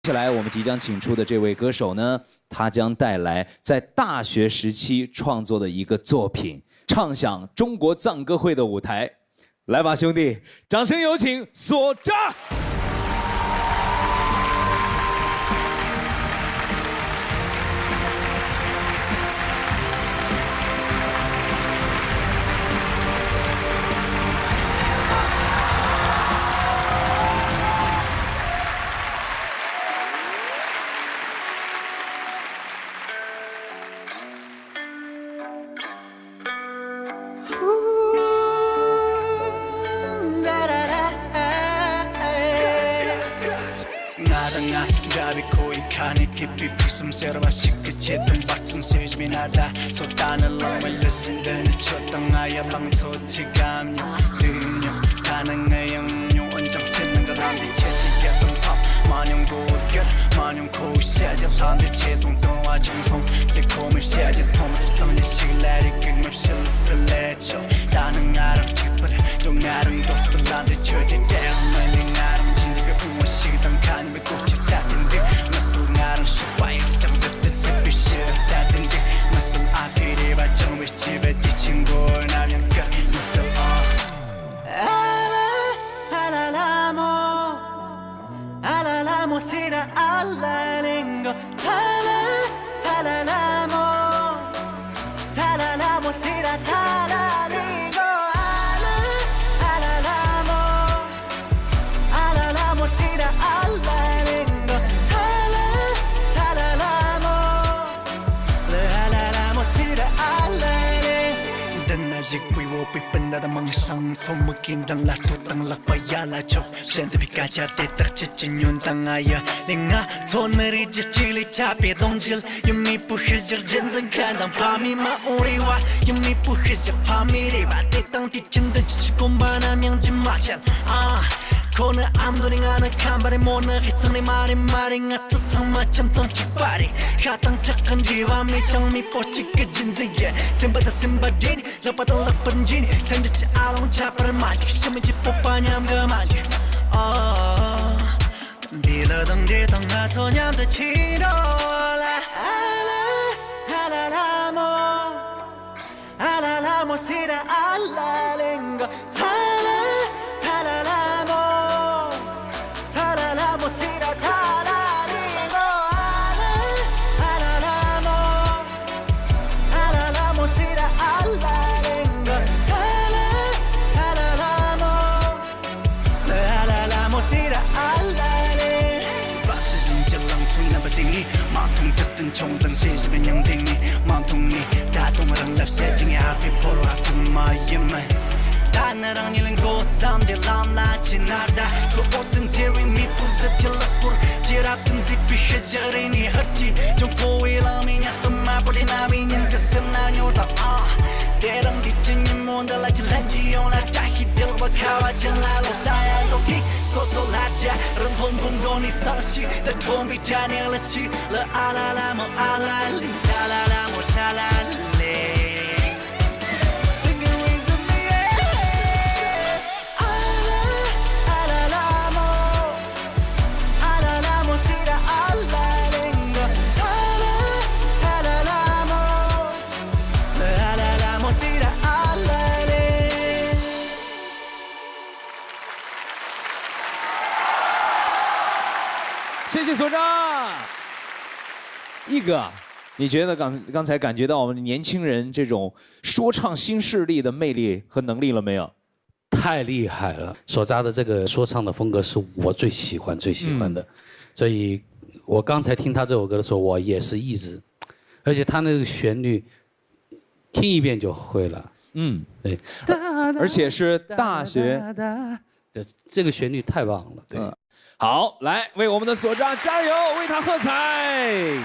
接下来我们即将请出的这位歌手呢，他将带来在大学时期创作的一个作品，唱响中国藏歌会的舞台。来吧，兄弟，掌声有请索扎。 깊이 북숨새로와 시크치던 박숨새짐이 나다 쏟아는 롱을 listen 쳤던 방토치감요 능력 가능의 영요 원정 씹는 것 한대 체지에서 팝 마냥 고결 마냥 고시하지 한대 채송 동화 정성 새콤을 시하지 통합성의 실내를 끊임없이 슬래쳐 나는 나름 기쁘래 또 나름 도습을 한대 쳐지 때문에 나름 진리가 응원시던 간음의 꽃이 따뜻한 듯 나름 슈퍼이 장습듯 습비시를 따든 게 무슨 아끼리 발전을 집에 뒤친 걸 나면 끝 무슨 알라라모 시라 알라랭고 탈라라모 시라 탈라링고 알라라모 시라 알라랭고 We'll be another mang sang thông mực kín đang lạc thu tăng lạc bay ya la cho sen từ bika cha tê tắc chết chân nhon tăng ai ya nên ngã thôn nơi đi chỉ lấy cha bê đông jil yếm mi pu khơi giật dân dân khan đang pa mi ma ori wa yếm mi pu khơi giật pa mi đi ba tê tăng tê chân tê chỉ cùng ba nam yang chim ma chân 코너 암도링 하는 칸발에 모나 기상내 말이 같은 탕마 참성 직발이 가당 착한 뒤와 미정 미포치 그진지에 심바다 심바디니 럭바다 럭번지니 던지지 아롱 차파를 마직 심은지 뽀빠냠 그 마직 빌어덩 뒤덩 나소냠도 치러라 알라라모 시라 알라랭고 총등 시집은 영등이 맘통이 다동어랑 랩세징이 앞이 보러 아픈 마이만 다나랑 일은 고삼들 람라치 나다 소오든 제리 미푸스 킬러풀 지랍든 디피 해저리니 헛지 좀 보이라니 약간 마버리 나비는 그슴 나뇨다 때랑 뒤진이 몬달라지 렌지용라 짜히 딜바 카와 전라로 다야로기 소소라자 런톤 bungon이 사시 내 톰비 자네라시 라 알라라모 알랄리 탈라라모 탈랄리谢谢所长。毅哥，你觉得刚才感觉到我们年轻人这种说唱新势力的魅力和能力了没有？太厉害了！所扎的这个说唱的风格是我最喜欢的，所以我刚才听他这首歌的时候，我也是一直，而且他那个旋律，听一遍就会了。对，而且是大学，这个旋律太棒了。对。好，来为我们的所扎加油，为他喝彩。